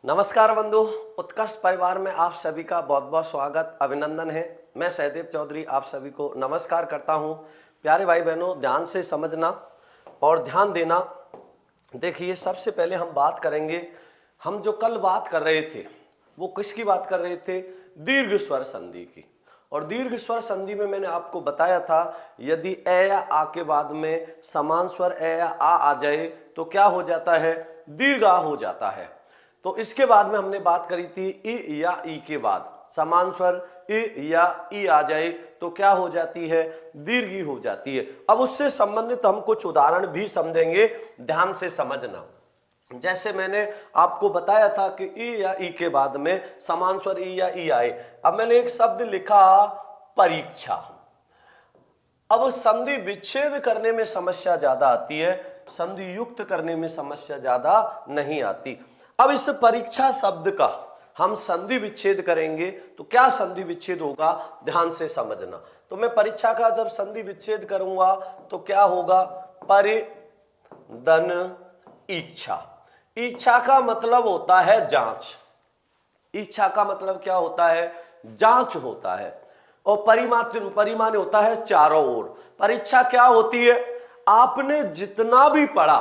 नमस्कार बंधु, उत्कर्ष परिवार में आप सभी का बहुत बहुत स्वागत अभिनंदन है। मैं सहदेव चौधरी आप सभी को नमस्कार करता हूं। प्यारे भाई बहनों, ध्यान से समझना और ध्यान देना। देखिए, सबसे पहले हम बात करेंगे, हम जो कल बात कर रहे थे वो किसकी बात कर रहे थे? दीर्घ स्वर संधि की। और दीर्घ स्वर संधि में मैंने आपको बताया था, यदि ए या आ के बाद में समान स्वर ए या आ जाए तो क्या हो जाता है? दीर्घ आ हो जाता है। तो इसके बाद में हमने बात करी थी ई या ई के बाद समान स्वर ई या ई आ जाए तो क्या हो जाती है? दीर्घ ई हो जाती है। अब उससे संबंधित हम कुछ उदाहरण भी समझेंगे, ध्यान से समझना। जैसे मैंने आपको बताया था कि ई या ई के बाद में समान स्वर ई या ई आए। अब मैंने एक शब्द लिखा परीक्षा। अब संधि विच्छेद करने में समस्या ज्यादा आती है, संधि युक्त करने में समस्या ज्यादा नहीं आती। अब इस परीक्षा शब्द का हम संधि विच्छेद करेंगे तो क्या संधि विच्छेद होगा, ध्यान से समझना। तो मैं परीक्षा का जब संधि विच्छेद करूंगा तो क्या होगा? परिधन इच्छा। इच्छा का मतलब होता है जांच। इच्छा का मतलब क्या होता है? जांच होता है। और परिमाण होता है चारों ओर। परीक्षा क्या होती है? आपने जितना भी पढ़ा,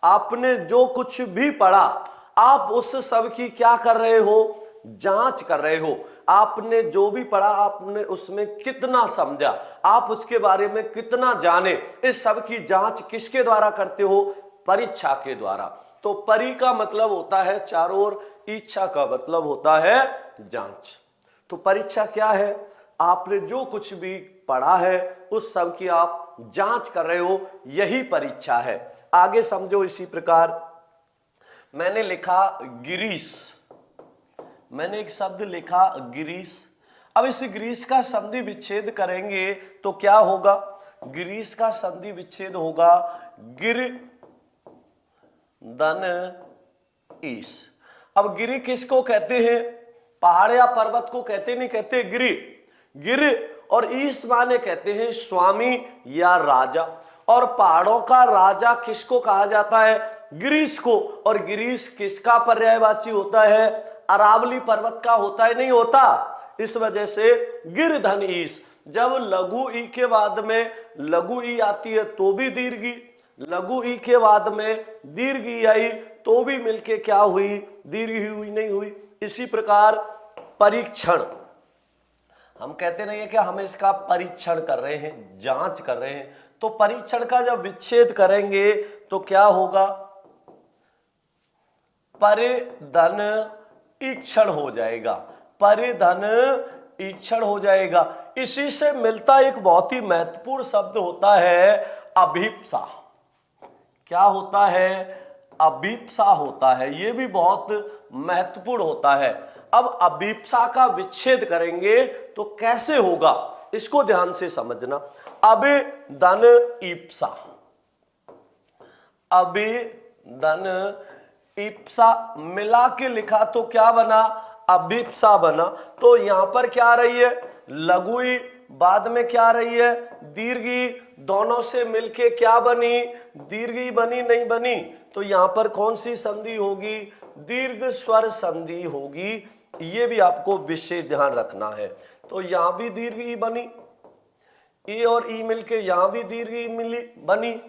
आपने जो कुछ भी पढ़ा, आप उस सब की क्या कर रहे हो? जांच कर रहे हो। आपने जो भी पढ़ा, आपने उसमें कितना समझा, आप उसके बारे में कितना जाने, इस सब की जांच किसके द्वारा करते हो? परीक्षा के द्वारा। तो परि का मतलब होता है चारों ओर, इच्छा का मतलब होता है जांच। तो परीक्षा क्या है? आपने जो कुछ भी पढ़ा है उस सब की आप जांच कर रहे हो, यही परीक्षा है। आगे समझो। इसी प्रकार मैंने लिखा गिरीश। मैंने एक शब्द लिखा गिरीश। अब इस गिरीश का संधि विच्छेद करेंगे तो क्या होगा? गिरीश का संधि विच्छेद होगा गिर धन ईश। अब गिरि किसको कहते हैं? पहाड़ या पर्वत को कहते नहीं कहते गिरि। गिर और ईश माने कहते हैं स्वामी या राजा। और पहाड़ों का राजा किसको कहा जाता है? गिरीश को। और गिरीश किसका पर्यायवाची होता है? अरावली पर्वत का होता है, नहीं होता? इस वजह से गिरधन ईश। जब लघु ई के बाद में लघु ई आती है तो भी दीर्घी, लघु ई के बाद में दीर्घ ई आई तो भी मिलके क्या हुई? दीर्घ हुई, नहीं हुई। इसी प्रकार परीक्षण, हम कहते नहीं है कि हम इसका परीक्षण कर रहे हैं, जांच कर रहे हैं। तो परीक्षण का जब विच्छेद करेंगे तो क्या होगा? परिधन ईक्षण हो जाएगा। परिधन ईक्षण हो जाएगा। इसी से मिलता एक बहुत ही महत्वपूर्ण शब्द होता है अभीप्सा। क्या होता है? अभीप्सा होता है। यह भी बहुत महत्वपूर्ण होता है। अब अभीप्सा का विच्छेद करेंगे तो कैसे होगा, इसको ध्यान से समझना। अभिधन ईप्सा। अभिधन ईप्सा मिला के लिखा तो क्या बना? अभीप्सा बना। तो यहां पर क्या आ रही है? लघुई, बाद में क्या आ रही है? दीर्घी। दोनों से मिलके क्या बनी? दीर्घी बनी, नहीं बनी? तो यहां पर कौन सी संधि होगी? दीर्घ स्वर संधि होगी। ये भी आपको विशेष ध्यान रखना है। तो यहां भी दीर्घ ई बनी, ई और ई मिलके यहां भी दीर्घ ई मिली बनी।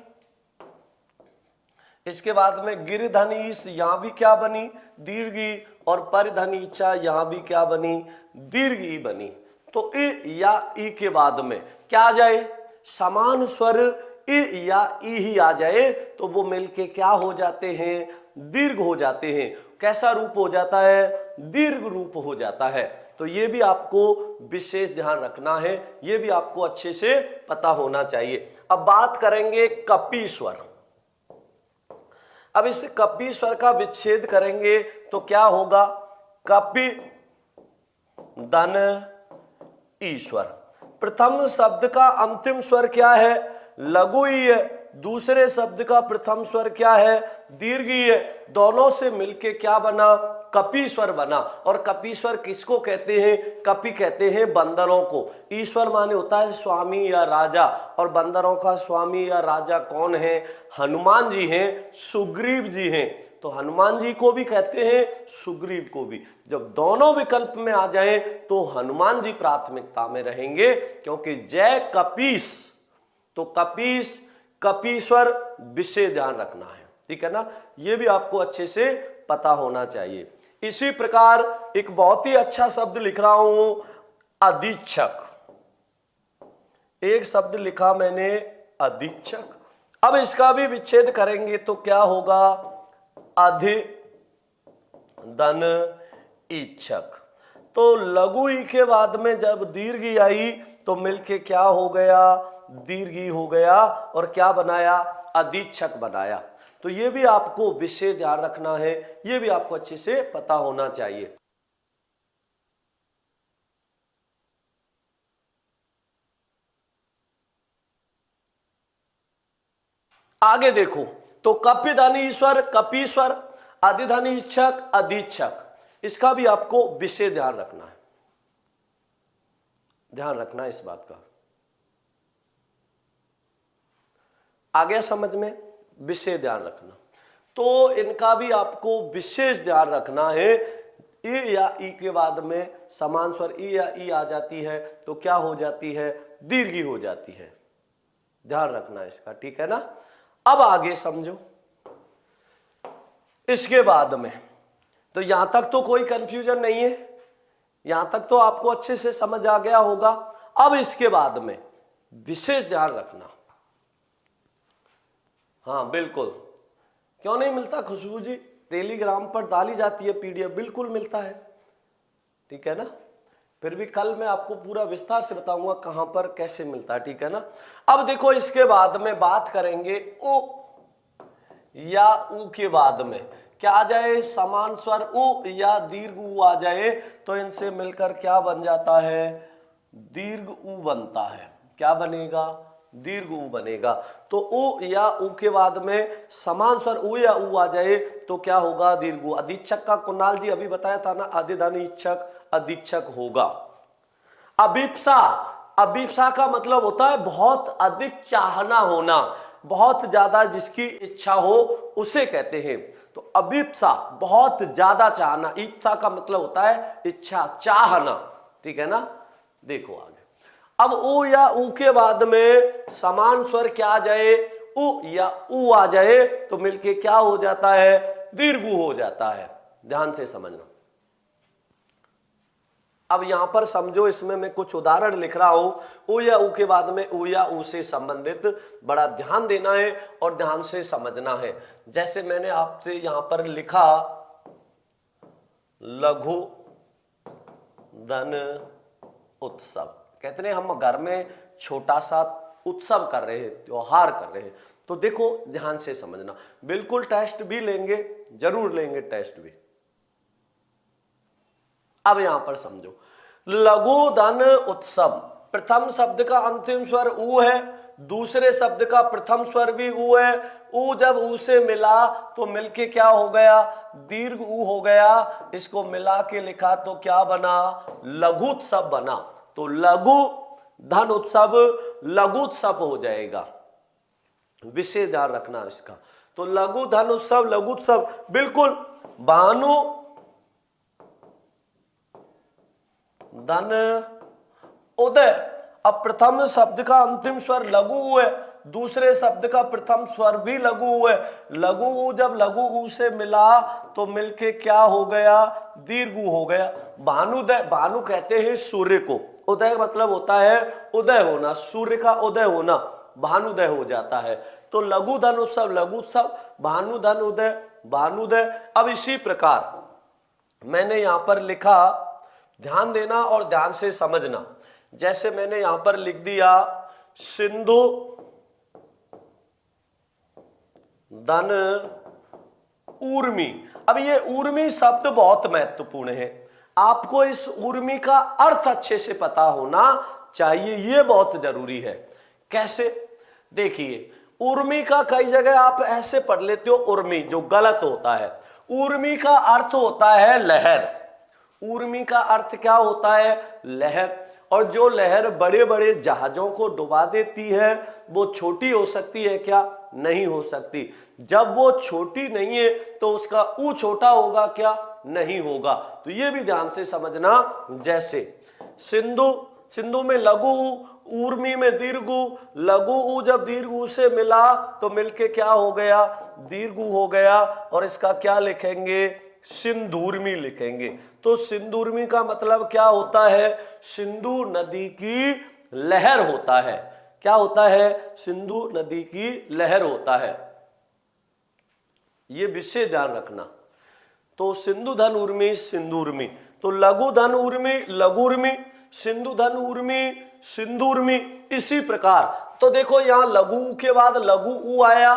इसके बाद में गिरधनीश, यहां भी क्या बनी? दीर्घ ई। और परिधनीचा, यहां भी क्या बनी? दीर्घ ई बनी। तो ई या ई के बाद में क्या आ जाए? समान स्वर ई या ई ही आ जाए तो वो मिलके क्या हो जाते हैं? दीर्घ हो जाते हैं। कैसा रूप हो जाता है? दीर्घ रूप हो जाता है। तो ये भी आपको विशेष ध्यान रखना है, ये भी आपको अच्छे से पता होना चाहिए। अब बात करेंगे कपी स्वर। अब इस कपी स्वर का विच्छेद करेंगे तो क्या होगा? कपि धन ईश्वर। प्रथम शब्द का अंतिम स्वर क्या है? लघु ई है। दूसरे शब्द का प्रथम स्वर क्या है? दीर्घ ई है। दोनों से मिलके क्या बना? कपीश्वर बना। और कपीश्वर किसको कहते हैं? कपि कहते हैं बंदरों को। ईश्वर माने होता है स्वामी या राजा। और बंदरों का स्वामी या राजा कौन है? हनुमान जी हैं, सुग्रीव जी हैं। तो हनुमान जी को भी कहते हैं, सुग्रीव को भी। जब दोनों विकल्प में आ जाए तो हनुमान जी प्राथमिकता में रहेंगे, क्योंकि जय कपीस, तो कपीस कपीश्वर विशेष ध्यान रखना है, ठीक है ना। ये भी आपको अच्छे से पता होना चाहिए। इसी प्रकार एक बहुत ही अच्छा शब्द लिख रहा हूं, अधीक्षक। एक शब्द लिखा मैंने, अधीक्षक। अब इसका भी विच्छेद करेंगे तो क्या होगा, अधिधन इच्छक। तो लघु ई के बाद में जब दीर्घ ई आई तो मिलके क्या हो गया, दीर्घ ई हो गया, और क्या बनाया, अधीक्षक बनाया। तो ये भी आपको विशेष ध्यान रखना है, ये भी आपको अच्छे से पता होना चाहिए। आगे देखो, तो कपिधन ईश्वर, कपीश्वर, अधिधन इच्छक, अधीक्षक, इसका भी आपको विशेष ध्यान रखना है, ध्यान रखना है इस बात का। आ गया समझ में, विशेष ध्यान रखना। तो इनका भी आपको विशेष ध्यान रखना है। ई या ई के बाद में समान स्वर ई या ई आ जाती है तो क्या हो जाती है, दीर्घी हो जाती है, ध्यान रखना इसका, ठीक है ना। अब आगे समझो, इसके बाद में तो यहां तक तो कोई कंफ्यूजन नहीं है, यहां तक तो आपको अच्छे से समझ आ गया होगा। अब इसके बाद में विशेष ध्यान रखना। हाँ बिल्कुल, क्यों नहीं मिलता खुशबू जी, टेलीग्राम पर डाली जाती है पीडीएफ, बिल्कुल मिलता है, ठीक है ना। फिर भी कल मैं आपको पूरा विस्तार से बताऊंगा कहां पर कैसे मिलता है, ठीक है ना। अब देखो, इसके बाद में बात करेंगे उ या उ के बाद में क्या आ जाए, समान स्वर उ या दीर्घ उ आ जाए तो इनसे मिलकर क्या बन जाता है, दीर्घ उ बनता है। क्या बनेगा, दीर्घ उ बनेगा। तो उ या उ के बाद में समान स्वर उ या उ आ जाए तो क्या होगा, दीर्घ उ। अधीक्षक का कुणाल जी अभी बताया था ना, अधिधन इच्छक, अधीक्षक होगा। अभिप्सा, अभिप्सा का मतलब होता है बहुत अधिक चाहना होना, बहुत ज्यादा जिसकी इच्छा हो उसे कहते हैं। तो अभिप्सा बहुत ज्यादा चाहना, इप्सा का मतलब होता है इच्छा, चाहना, ठीक है ना। देखो आगे, अब उ या उ के बाद में समान स्वर क्या आ जाए, उ या उ आ जाए तो मिलके क्या हो जाता है, दीर्घ उ हो जाता है। ध्यान से समझना। अब यहां पर समझो, इसमें मैं कुछ उदाहरण लिख रहा हूं, उ या उ के बाद में उ या उ से संबंधित बड़ा ध्यान देना है और ध्यान से समझना है। जैसे मैंने आपसे यहां पर लिखा, लघु धन उत्सव, कहते हैं हम घर में छोटा सा उत्सव कर रहे हैं, त्योहार कर रहे हैं। तो देखो ध्यान से समझना, बिल्कुल टेस्ट भी लेंगे, जरूर लेंगे टेस्ट भी। अब यहां पर समझो, लघु धन उत्सव, प्रथम शब्द का अंतिम स्वर उ है, दूसरे शब्द का प्रथम स्वर भी उ है। उ जब उ से मिला तो मिलके क्या हो गया, दीर्घ उ हो गया। इसको मिला के लिखा तो क्या बना, लघुत्सव बना। तो लघु धन उत्सव लघुत्सव हो जाएगा, विशेष ध्यान रखना इसका। तो लघु धन उत्सव लघुत्सव, बिल्कुल। भानु धन उदय, अब प्रथम शब्द का अंतिम स्वर लघु है, दूसरे शब्द का प्रथम स्वर भी लघु है। लघु जब लघु उ से मिला तो मिलके क्या हो गया, दीर्घ उ हो गया। भानुदय, भानु कहते हैं सूर्य को, उदय मतलब होता है उदय होना, सूर्य का उदय होना, भानुदय हो जाता है। तो लघु धन उत्सव लघुत्सव, भानु धन उदय भानुदय। अब इसी प्रकार मैंने यहां पर लिखा, ध्यान देना और ध्यान से समझना। जैसे मैंने यहां पर लिख दिया, सिंधु धन ऊर्मी। अब ये ऊर्मी शब्द बहुत महत्वपूर्ण है, आपको इस ऊर्मी का अर्थ अच्छे से पता होना चाहिए, ये बहुत जरूरी है। कैसे, देखिए, ऊर्मी का कई जगह आप ऐसे पढ़ लेते हो उर्मी, जो गलत होता है। ऊर्मी का अर्थ होता है लहर, ऊर्मी का अर्थ क्या होता है, लहर। और जो लहर बड़े बड़े जहाजों को डुबा देती है वो छोटी हो सकती है क्या, नहीं हो सकती। जब वो छोटी नहीं है तो उसका ऊ छोटा होगा क्या? नहीं होगा। तो ये भी ध्यान से समझना। जैसे सिंधु, सिंधु में लघु ऊ, ऊर्मी में दीर्घ ऊ, लघु ऊ जब दीर्घ ऊ से मिला तो मिलके क्या हो गया? दीर्घ ऊ हो गया। और इसका क्या लिखेंगे? सिंधुर्मी लिखेंगे। तो सिंधुर्मी का मतलब क्या होता है? सिंधु नदी की लहर होता है। क्या होता है? सिंधु नदी की लहर होता है। ये विषय ध्यान रखना। तो सिंधु धन ऊर्मी, सिंधुर्मी। तो लघु धन ऊर्मी, लघुर्मी, सिंधु धन ऊर्मी, सिंधुर्मी। इसी प्रकार तो देखो यहां लघु ऊ के बाद लघु ऊ आया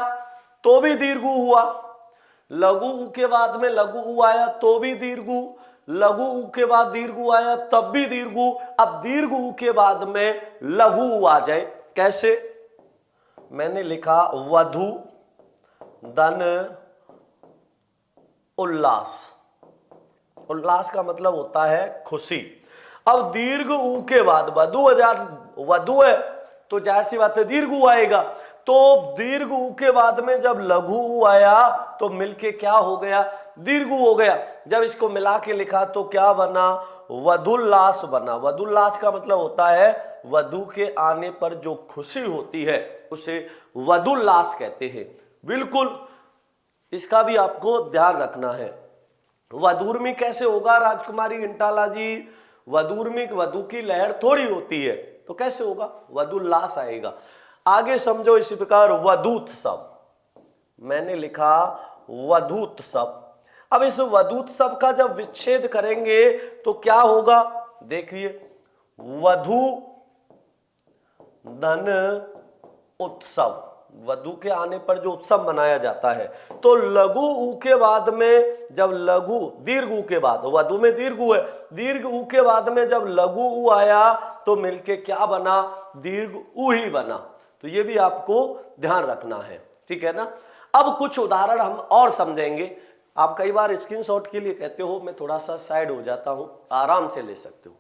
तो भी दीर्घ ऊ हुआ, लघु ऊ के बाद में लघु ऊ आया तो भी दीर्घ ऊ, लघु ऊ के बाद दीर्घ ऊ आया तब भी दीर्घ ऊ। अब दीर्घ ऊ के बाद में लघु ऊ आ जाए, कैसे? मैंने लिखा वधु धन उल्लास। उल्लास का मतलब होता है खुशी। अब दीर्घ ऊ के बाद वधु है तो जाहिर सी बात है दीर्घ ऊ आएगा। तो दीर्घ ऊ के बाद में जब लघु ऊ आया तो मिलके क्या हो गया? दीर्घ ऊ हो गया। जब इसको मिला के लिखा तो क्या बना? वधुल्लास बना। वधुल्लास का मतलब होता है वधु के आने पर जो खुशी होती है उसे वधुल्लास कहते हैं। बिल्कुल, इसका भी आपको ध्यान रखना है। वधुर्मी कैसे होगा राजकुमारी इंटाला जी? वधुर्मी वधु की लहर थोड़ी होती है तो कैसे होगा? वधुल्लास आएगा। आगे समझो इसी प्रकार वधूत्सव। मैंने लिखा वधूत्सव। अब इस वधूत्सव का जब विच्छेद करेंगे तो क्या होगा? देखिए, वधु धन उत्सव, वधु के आने पर जो उत्सव मनाया जाता है। तो लघु ऊ के बाद में जब लघु दीर्घ ऊ के बाद, वधु में दीर्घ ऊ है, दीर्घ ऊ के बाद में जब लघु ऊ आया तो मिलके क्या बना? दीर्घ ऊ ही बना। तो ये भी आपको ध्यान रखना है, ठीक है ना। अब कुछ उदाहरण हम और समझेंगे। आप कई बार स्क्रीनशॉट के लिए कहते हो, मैं थोड़ा सा साइड हो जाता हूं, आराम से ले सकते हो,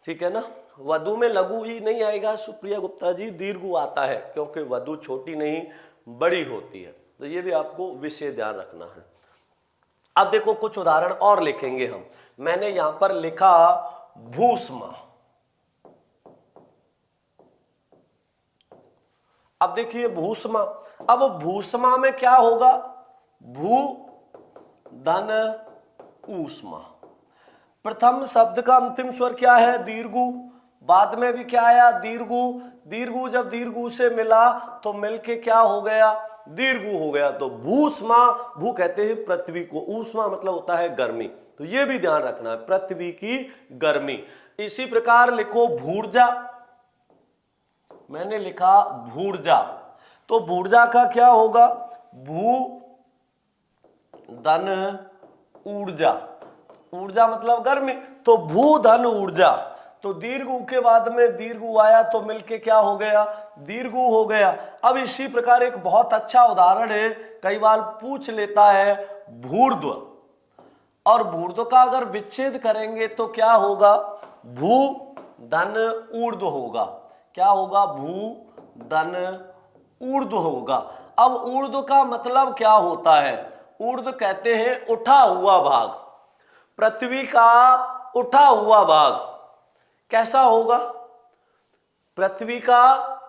ठीक है ना। वधु में लघु ही नहीं आएगा सुप्रिया गुप्ता जी, दीर्घ आता है क्योंकि वधु छोटी नहीं बड़ी होती है। तो ये भी आपको विषय ध्यान रखना है। अब देखो कुछ उदाहरण और लिखेंगे हम। मैंने यहां पर लिखा भूष्मा। अब देखिए भूष्मा। अब भूष्मा में क्या होगा? भू धन ऊष्मा। प्रथम शब्द का अंतिम स्वर क्या है? दीर्घु। बाद में भी क्या आया? दीर्घु। दीर्घु जब दीर्घु से मिला तो मिलके क्या हो गया? दीर्घु हो गया। तो भूष्मा, भू कहते हैं पृथ्वी को, ऊष्मा मतलब होता है गर्मी। तो ये भी ध्यान रखना है, पृथ्वी की गर्मी। इसी प्रकार लिखो भूर्जा। मैंने लिखा भूर्जा। तो भूर्जा का क्या होगा? भू धन ऊर्जा। ऊर्जा मतलब गर्मी, तो भू धन ऊर्जा। तो दीर्घ ऊ के बाद में दीर्घ ऊ आया तो मिलके क्या हो गया? दीर्घ ऊ हो गया। अब इसी प्रकार एक बहुत अच्छा उदाहरण है, कई बार पूछ लेता है भूर्ध्व। और भूर्ध्व का अगर विच्छेद करेंगे तो क्या होगा? भू धन ऊर्ध्व होगा। क्या होगा? भू धन ऊर्ध्व होगा। अब ऊर्ध्व का मतलब क्या होता है? ऊर्ध्व कहते हैं उठा हुआ भाग, पृथ्वी का उठा हुआ भाग। कैसा होगा? पृथ्वी का,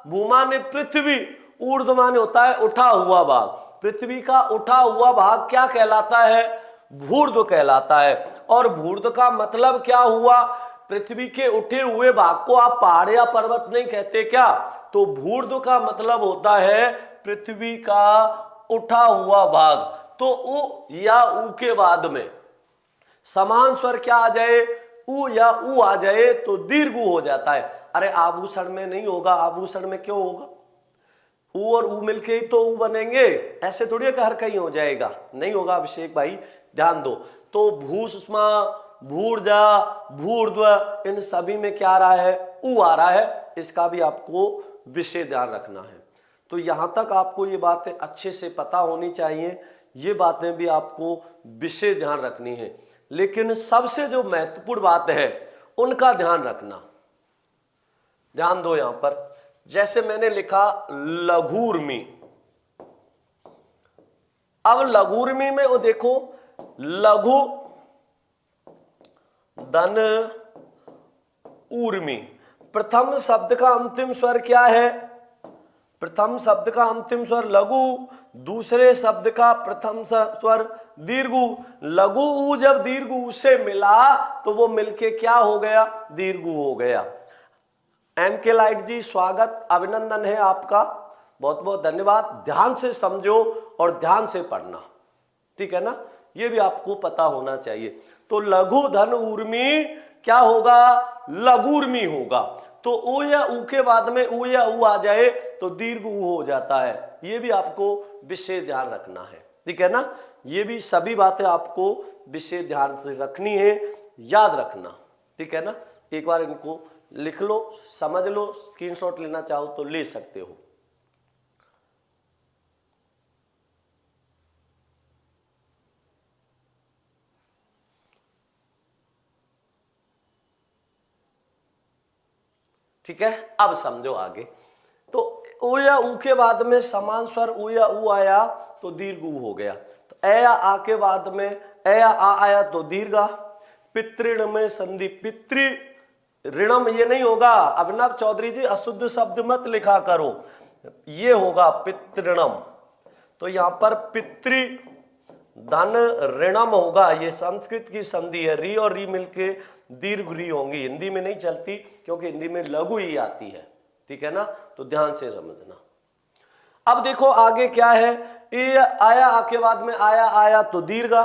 भू माने पृथ्वी, ऊर्ध्व माने होता है उठा हुआ भाग। पृथ्वी का उठा हुआ भाग क्या कहलाता है? भूर्ध्व कहलाता है। और भूर्ध्व का मतलब क्या हुआ? पृथ्वी के उठे हुए भाग को आप पहाड़ या पर्वत नहीं कहते क्या? तो भूर्ध्व का मतलब होता है पृथ्वी का उठा हुआ भाग। तो उ या ऊ के बाद में समान स्वर क्या आ जाए? ऊ या ऊ आ जाए तो दीर्घ ऊ हो जाता है। अरे आभूषण में नहीं होगा, आभूषण में क्यों होगा? ऊ और ऊ मिलके ही तो ऊ बनेंगे, ऐसे थोड़ी है कि हर कहीं हो जाएगा, नहीं होगा। अभिषेक भाई ध्यान दो। तो भूष्मा, भूर्जा, भूर्ध्व, इन सभी में क्या आ रहा है? ऊ आ रहा है। इसका भी आपको विषय ध्यान रखना है। तो यहां तक आपको ये बातें अच्छे से पता होनी चाहिए, ये बातें भी आपको विषय ध्यान रखनी है। लेकिन सबसे जो महत्वपूर्ण बात है उनका ध्यान रखना। ध्यान दो यहां पर, जैसे मैंने लिखा लघूर्मी। अब लघूर्मी में वो देखो, लघु धन ऊर्मी, प्रथम शब्द का अंतिम स्वर क्या है? प्रथम शब्द का अंतिम स्वर लघु, दूसरे शब्द का प्रथम स्वर दीर्घु। लघु ऊ जब दीर्घु से मिला तो वो मिलके क्या हो गया? दीर्घु हो गया। एम के लाइट जी स्वागत, अभिनंदन है आपका, बहुत बहुत धन्यवाद। ध्यान से समझो और ध्यान से पढ़ना, ठीक है ना, ये भी आपको पता होना चाहिए। तो लघु धन ऊर्मी क्या होगा? लघूर्मी होगा। तो ऊ या ऊ के बाद में ऊ या ऊ आ जाए तो दीर्घ ऊ हो जाता है, ये भी आपको विशेष ध्यान रखना है, ठीक है ना। ये भी सभी बातें आपको विशेष ध्यान से रखनी है, याद रखना, ठीक है ना। एक बार इनको लिख लो, समझ लो, स्क्रीनशॉट लेना चाहो तो ले सकते हो। ठीक है, अब समझो आगे। तो ऊ या ऊ के बाद में समान स्वर ऊ या ऊ आया तो दीर्घ ऊ हो गया। तो ए या आ के बाद में ए या आ आया तो दीर्घा। पितृण में संधि, पितृ ऋणम ये नहीं होगा, अभिनव चौधरी जी अशुद्ध शब्द मत लिखा करो, ये होगा पितृणम। तो यहां पर पितृ धन ऋणम होगा, ये संस्कृत की संधि है, री और री मिलके दीर्घ री होंगी, हिंदी में नहीं चलती क्योंकि हिंदी में लघु ही आती है, ठीक है ना। तो ध्यान से समझना। अब देखो आगे क्या है, ई आया आ के बाद में आया आया तो दीर्घा,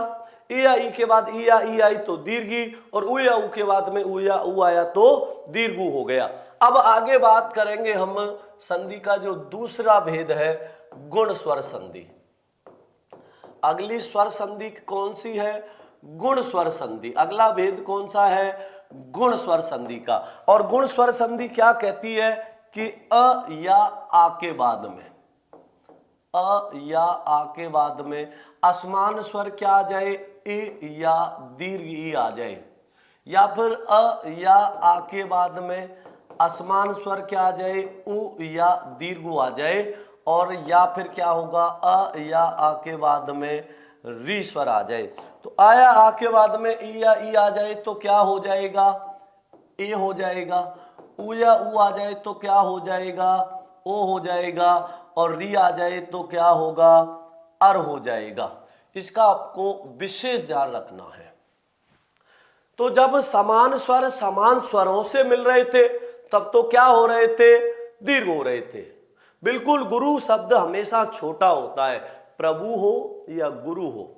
ई या ई के बाद ई या ई आई तो दीर्घी, और ऊ या ऊ के बाद में ऊ या ऊ आया तो दीर्घु हो गया। अब आगे बात करेंगे हम संधि का जो दूसरा भेद है, गुण स्वर संधि। अगली स्वर संधि कौन सी है? गुण स्वर संधि। अगला भेद कौन सा है? गुण स्वर संधि का। और गुण स्वर संधि क्या कहती है कि अ या आ के बाद में, अ या आ के बाद में असमान स्वर क्या आ जाए? ए या दीर्घ ई आ जाए, या फिर अ या आ के बाद में असमान स्वर क्या आ जाए? उ या दीर्घ आ जाए, और या फिर क्या होगा? अ या आ के बाद में री स्वर आ जाए। तो आया आ के बाद में ई या ई आ जाए तो क्या हो जाएगा? ए हो जाएगा। ऊ या ऊ आ जाए तो क्या हो जाएगा? ओ हो जाएगा। और री आ जाए तो क्या होगा? अर हो जाएगा। इसका आपको विशेष ध्यान रखना है। तो जब समान स्वर समान स्वरों से मिल रहे थे तब तो क्या हो रहे थे? दीर्घ हो रहे थे। बिल्कुल गुरु शब्द हमेशा छोटा होता है, प्रभु हो या गुरु हो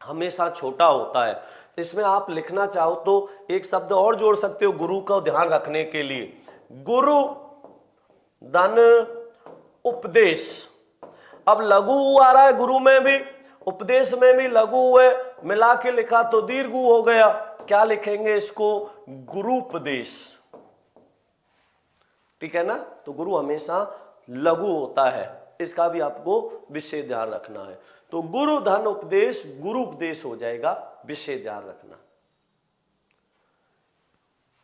हमेशा छोटा होता है। तो इसमें आप लिखना चाहो तो एक शब्द और जोड़ सकते हो गुरु का ध्यान रखने के लिए, गुरु धन उपदेश। अब लघु आ रहा है गुरु में भी, उपदेश में भी लघु है, मिला के लिखा तो दीर्घ हो गया। क्या लिखेंगे इसको? गुरुपदेश, ठीक है ना। तो गुरु हमेशा लघु होता है, इसका भी आपको विशेष ध्यान रखना है। तो गुरु धन उपदेश गुरु उपदेश हो जाएगा, विशेष ध्यान रखना।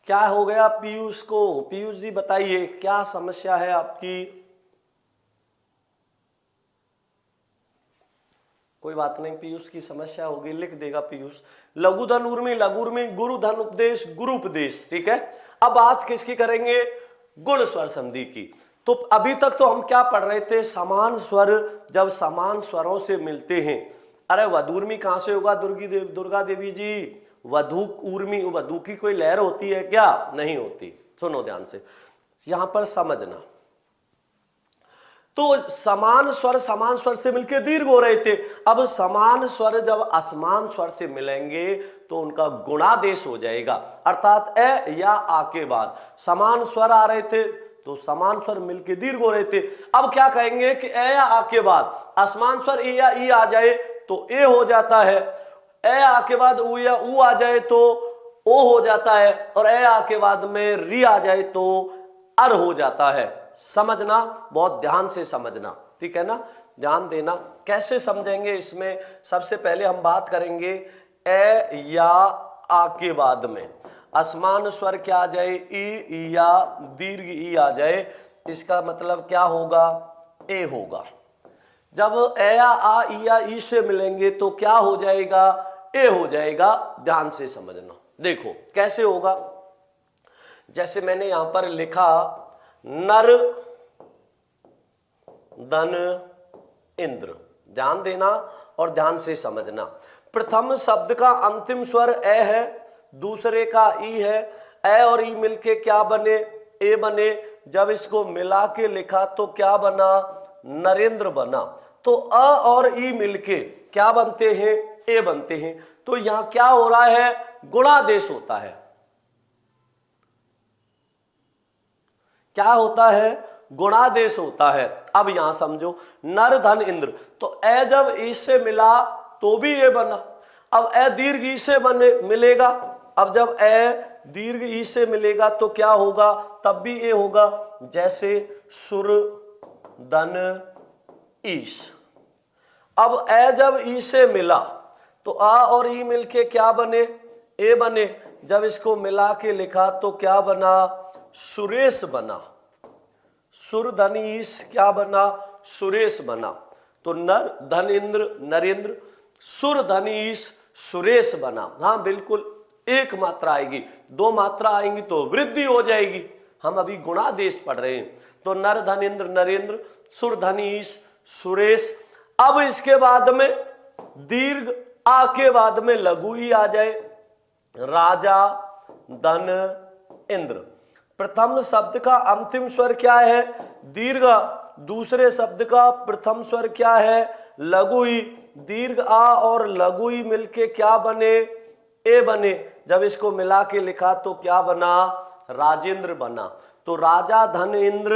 क्या हो गया पीयूष को? पीयूष जी बताइए क्या समस्या है आपकी? कोई बात नहीं, पीयूष की समस्या होगी, लिख देगा पीयूष। लघु धन उर्मी, लघु उर्मी, गुरु धन उपदेश गुरु उपदेश, ठीक है। अब बात किसकी करेंगे? गुण स्वर संधि की। तो अभी तक तो हम क्या पढ़ रहे थे? समान स्वर जब समान स्वरों से मिलते हैं। अरे वधूर्मी कहां से होगा? दुर्गा देवी जी, वधु ऊर्मी, वधु की कोई लहर होती है क्या? नहीं होती। सुनो ध्यान से, यहां पर समझना। तो समान स्वर से मिलकर दीर्घ हो रहे थे। अब समान स्वर जब असमान स्वर से मिलेंगे तो उनका गुणादेश हो जाएगा, अर्थात ए या आ के बाद समान स्वर आ रहे थे तो समान स्वर मिलके दीर्घ हो रहे थे। अब क्या कहेंगे कि ए या आ के बाद असमान स्वर ए या ई आ जाए तो ए हो जाता है, ए आ के बाद ऊ या ऊ आ जाए तो ओ हो जाता है, और ए आ के बाद में री आ जाए तो अर हो जाता है। समझना, बहुत ध्यान से समझना, ठीक है ना, ध्यान देना। कैसे समझेंगे इसमें? सबसे पहले हम बात करेंगे ए या आ के बाद में। असमान स्वर क्या आ जाए, ई या दीर्घ ई आ जाए, इसका मतलब क्या होगा, ए होगा। जब ए या आ ई या ई से मिलेंगे तो क्या हो जाएगा, ए हो जाएगा। ध्यान से समझना, देखो कैसे होगा। जैसे मैंने यहां पर लिखा नर धन इंद्र, ध्यान देना और ध्यान से समझना। प्रथम शब्द का अंतिम स्वर ए है, दूसरे का ई है। ए और ई मिलके क्या बने, ए बने। जब इसको मिला के लिखा तो क्या बना, नरेंद्र बना। तो अ और ई मिलके क्या बनते हैं, ए बनते हैं। तो यहां क्या हो रहा है, गुणादेश होता है। क्या होता है, गुणादेश होता है। अब यहां समझो, नर धन इंद्र, तो ए जब ई से मिला तो भी ए बना। अब ए दीर्घ ई से बने मिलेगा, अब जब ए दीर्घ ई से मिलेगा तो क्या होगा, तब भी ए होगा। जैसे सुर धन ईश, अब ए जब ई से मिला तो आ और ई मिलके क्या बने, ए बने। जब इसको मिला के लिखा तो क्या बना, सुरेश बना। सुर धन ईश क्या बना, सुरेश बना। तो नर धन इंद्र नरेंद्र, सुर धन ईश सुरेश बना। हाँ बिल्कुल, एक मात्रा आएगी, दो मात्रा आएंगी तो वृद्धि हो जाएगी। हम अभी गुणादेश पढ़ रहे हैं। तो नर धन इंद्र नरेंद्र, सुर धन ईश सुरेश। अब इसके बाद में दीर्घ आ के बाद में लघु ही आ जाए, राजा धन इंद्र। प्रथम शब्द का अंतिम स्वर क्या है, दीर्घ। दूसरे शब्द का प्रथम स्वर क्या है, लघु ई। दीर्घ आ और लघु ई मिलके क्या बने, ए बने। जब इसको मिला के लिखा तो क्या बना, राजेंद्र बना। तो राजा धन इंद्र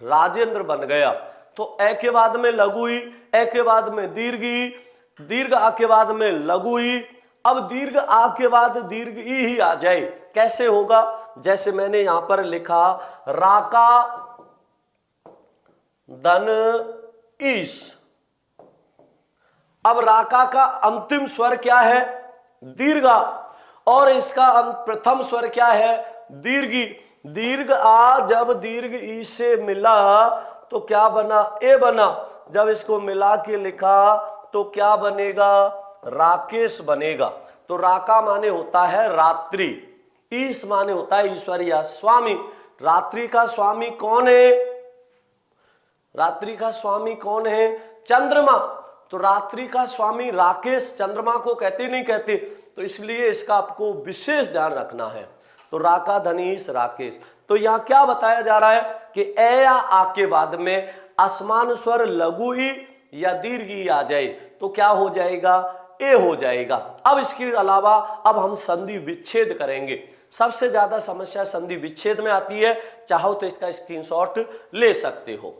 राजेंद्र बन गया। तो ए के बाद में लघु ई, ए के बाद में दीर्घ ई, दीर्घ आ के बाद में लघु ई। अब दीर्घ आ के बाद दीर्घ ई ही आ जाए, कैसे होगा। जैसे मैंने यहां पर लिखा राका धन ईश। अब राका का अंतिम स्वर क्या है, दीर्घा, और इसका प्रथम स्वर क्या है, दीर्घी। दीर्घ आ जब दीर्घ ई से मिला तो क्या बना, ए बना। जब इसको मिला के लिखा तो क्या बनेगा, राकेश बनेगा। तो राका माने होता है रात्रि, ईश माने होता है ईश्वर या स्वामी। रात्रि का स्वामी कौन है, रात्रि का स्वामी कौन है, चंद्रमा। तो रात्रि का स्वामी राकेश, चंद्रमा को कहते नहीं कहते, तो इसलिए इसका आपको विशेष ध्यान रखना है। तो राका धनीश राकेश। तो यहां क्या बताया जा रहा है कि ए या आ के बाद में असमान स्वर लघु ई या दीर्घ ई आ जाए तो क्या हो जाएगा, ए हो जाएगा। अब इसके अलावा अब हम संधि विच्छेद करेंगे। सबसे ज्यादा समस्या संधि विच्छेद में आती है, चाहो तो इसका स्क्रीनशॉट ले सकते हो।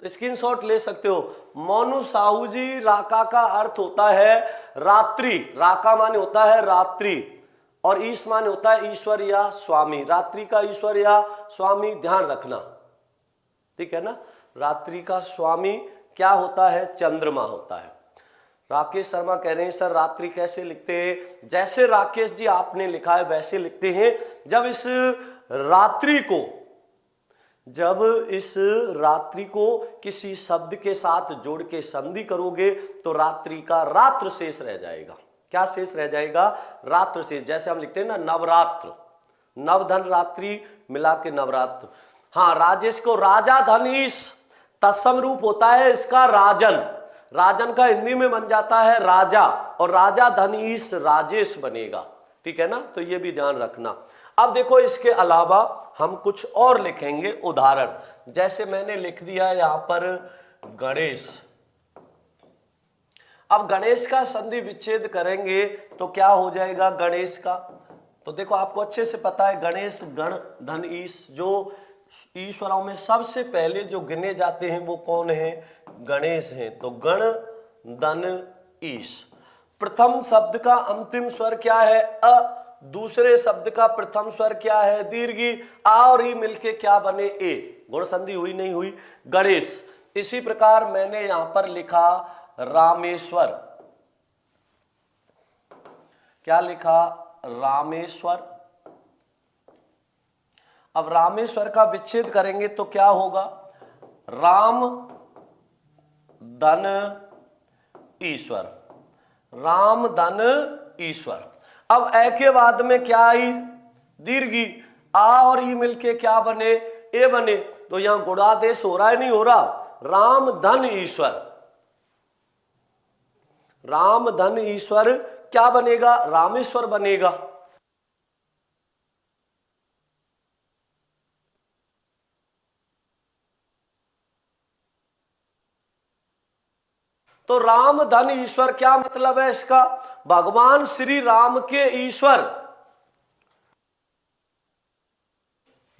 तो स्क्रीनशॉट ले सकते हो। मोनू साहू जी, राका का अर्थ होता है रात्रि। राका माने होता है रात्रि और ईश माने होता है ईश्वर या स्वामी। रात्रि का ईश्वर या स्वामी ध्यान रखना, ठीक है ना। रात्रि का स्वामी क्या होता है, चंद्रमा होता है। राकेश शर्मा कह रहे हैं सर रात्रि कैसे लिखते हैं, जैसे राकेश जी आपने लिखा है वैसे लिखते हैं। जब इस रात्रि को किसी शब्द के साथ जोड़ के संधि करोगे तो रात्रि का रात्र शेष रह जाएगा। क्या शेष रह जाएगा, रात्र शेष। जैसे हम लिखते हैं ना नवरात्र, नवधन रात्रि मिला के नवरात्र। हाँ, राजेश को राजा धनीश, तत्सम रूप होता है इसका राजन। राजन का हिंदी में बन जाता है राजा, और राजा धनीश राजेश बनेगा, ठीक है ना। तो ये भी ध्यान रखना। अब देखो इसके अलावा हम कुछ और लिखेंगे उदाहरण। जैसे मैंने लिख दिया यहां पर गणेश। अब गणेश का संधि विच्छेद करेंगे तो क्या हो जाएगा गणेश का। तो देखो आपको अच्छे से पता है गणेश गण धन ईश, जो ईश्वरों में सबसे पहले जो गिने जाते हैं वो कौन है, गणेश हैं। तो गण धन ईश। प्रथम शब्द का अंतिम स्वर क्या है, अ। दूसरे शब्द का प्रथम स्वर क्या है, दीर्घी। आ और ई मिलके क्या बने, ए। गुण संधि हुई नहीं हुई, गणेश। इसी प्रकार मैंने यहां पर लिखा रामेश्वर। क्या लिखा? रामेश्वर। अब रामेश्वर का विच्छेद करेंगे तो क्या होगा? राम धन ईश्वर। राम धन ईश्वर। अब ए के बाद में क्या आई? दीर्घी। आ और ई मिलके क्या बने? ए बने। तो यहां गुणादेश हो रहा है, नहीं हो रहा? राम धन ईश्वर। राम धन ईश्वर क्या बनेगा? रामेश्वर बनेगा। तो राम धन ईश्वर क्या मतलब है इसका? भगवान श्री राम के ईश्वर।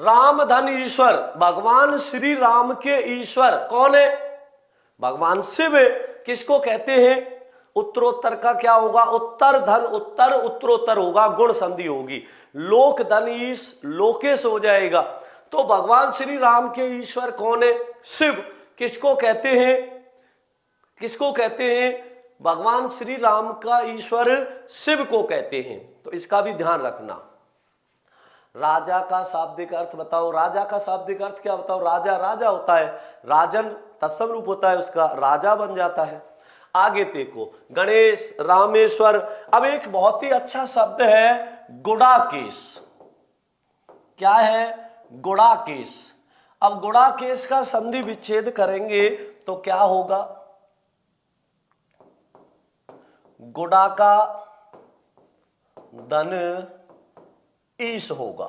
राम धन ईश्वर, भगवान श्री राम के ईश्वर कौन है? भगवान शिव। किसको कहते हैं? उत्तरोत्तर का क्या होगा? उत्तर धन उत्तर, उत्तरोत्तर होगा, गुण संधि होगी। लोक धन ईश, लोकेश हो जाएगा। तो भगवान श्री राम के ईश्वर कौन है? शिव। किसको कहते हैं? किसको कहते हैं? भगवान श्री राम का ईश्वर शिव को कहते हैं। तो इसका भी ध्यान रखना। राजा का शाब्दिक अर्थ बताओ। राजा का शाब्दिक अर्थ क्या बताओ? राजा राजा होता है, राजन तत्सम रूप होता है उसका, राजा बन जाता है। आगे देखो, गणेश, रामेश्वर। अब एक बहुत ही अच्छा शब्द है गुड़ाकेश। क्या है? गुड़ाकेश। अब गुड़ाकेश का संधि विच्छेद करेंगे तो क्या होगा? गुड़ा का धन ईश होगा।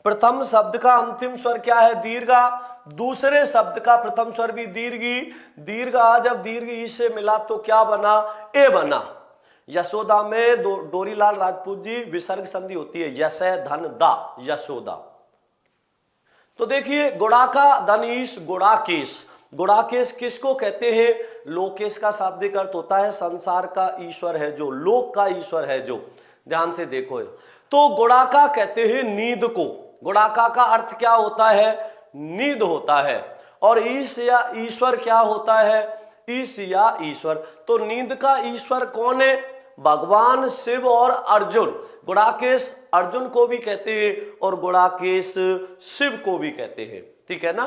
प्रथम शब्द का अंतिम स्वर क्या है? दीर्घा। दूसरे शब्द का प्रथम स्वर भी दीर्घी। दीर्घा जब दीर्घ ई से मिला तो क्या बना? ए बना। यशोदा में डोरीलाल राजपूत जी विसर्ग संधि होती है, यश धन दा, यशोदा। तो देखिए, गुड़ा का धन ईश, गुड़ाकेश। गुड़ाकेश किसको कहते हैं? लोकेश का शाब्दिक अर्थ होता है संसार का ईश्वर है जो, लोक का ईश्वर है जो। ध्यान से देखो, तो गुड़ाका कहते हैं नींद को। गुड़ाका का अर्थ क्या होता है? नींद होता है। और ईश या ईश्वर क्या होता है? ईश या ईश्वर। तो नींद का ईश्वर कौन है? भगवान शिव और अर्जुन। गुड़ाकेश अर्जुन को भी कहते हैं और गुड़ाकेश शिव को भी कहते हैं। ठीक है ना?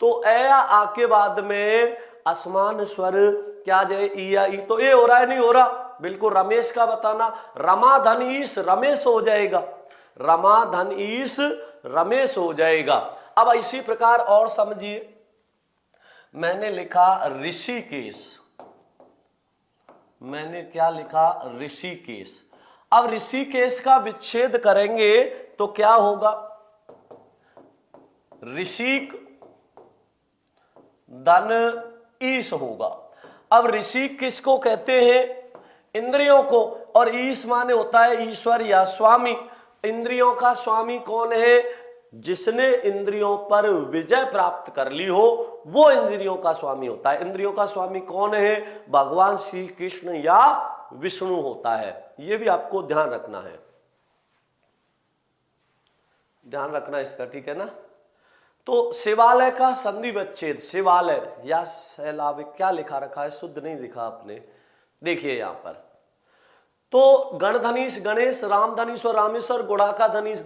तो ए या आ के बाद में असमान स्वर क्या जाए? ई या ई। तो ए हो रहा है, नहीं हो रहा? बिल्कुल रमेश का बताना। रमा धन ईश रमेश हो जाएगा। रमा धन ईश रमेश हो जाएगा। अब इसी प्रकार और समझिए, मैंने लिखा ऋषिकेश। मैंने क्या लिखा? ऋषिकेश। अब ऋषिकेश का विच्छेद करेंगे तो क्या होगा? ऋषिक धन ईश होगा। अब ऋषि किसको कहते हैं? इंद्रियों को। और ईश माने होता है ईश्वर या स्वामी। इंद्रियों का स्वामी कौन है? जिसने इंद्रियों पर विजय प्राप्त कर ली हो वो इंद्रियों का स्वामी होता है। इंद्रियों का स्वामी कौन है? भगवान श्री कृष्ण या विष्णु होता है। यह भी आपको ध्यान रखना है, ध्यान रखना इसका। ठीक है ना? तो शिवालय का संधि विच्छेद, शिवालय या सैलाब, क्या लिखा रखा है? शुद्ध नहीं लिखा आपने। देखिए यहां पर, तो गण धनीश गणेश, राम धनीश और रामेश्वर, गुड़ा का धनीश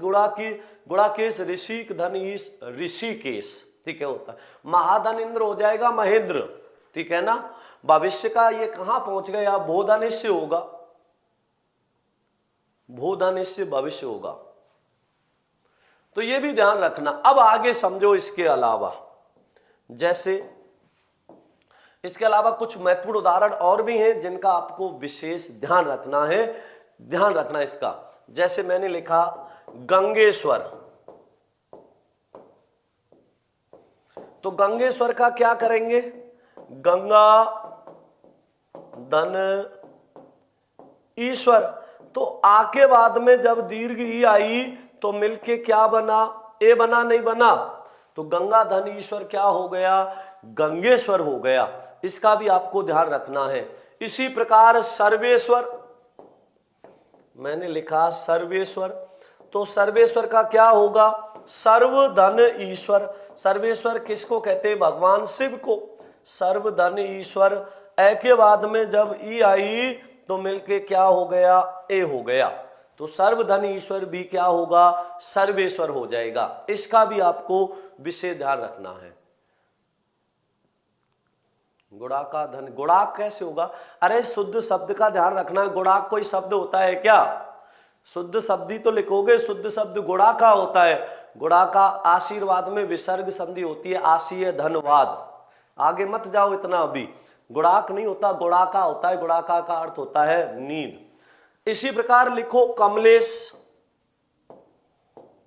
गुड़ाकेश, ऋषिक धनीश ऋषिकेश। ठीक है, होता है। महाधन इंद्र हो जाएगा महेंद्र। ठीक है ना? भविष्य का ये कहां पहुंच गया? भूधनिष्य होगा। भूधनिष्य भविष्य होगा। तो ये भी ध्यान रखना। अब आगे समझो इसके अलावा, जैसे इसके अलावा कुछ महत्वपूर्ण उदाहरण और भी हैं जिनका आपको विशेष ध्यान रखना है। ध्यान रखना इसका। जैसे मैंने लिखा गंगेश्वर। तो गंगेश्वर का क्या करेंगे? गंगा धन ईश्वर। तो आ के बाद में जब दीर्घ ई आई तो मिलके क्या बना? ए बना, नहीं बना? तो गंगा धन ईश्वर क्या हो गया? गंगेश्वर हो गया। इसका भी आपको ध्यान रखना है। इसी प्रकार सर्वेश्वर, मैंने लिखा सर्वेश्वर। तो सर्वेश्वर का क्या होगा? सर्व धन ईश्वर। सर्वेश्वर किसको कहते हैं? भगवान शिव को। सर्वधन ईश्वर। ए के बाद में जब ई आई तो मिलके क्या हो गया, ए हो गया। तो सर्वधन ईश्वर भी क्या होगा, सर्वेश्वर हो जाएगा। इसका भी आपको विशेष ध्यान रखना है। गुणाका धन, गुणाक कैसे होगा, अरे शुद्ध शब्द का ध्यान रखना। गुणाक कोई शब्द होता है क्या, शुद्ध शब्द ही तो लिखोगे। शुद्ध शब्द गुणाका होता है। गुणाका आशीर्वाद में विसर्ग संधि होती है, आशीय धनवाद। आगे मत जाओ इतना अभी, गुणाक नहीं होता, गुणाका होता है। गुणाका का अर्थ होता है नींद। इसी प्रकार लिखो कमलेश,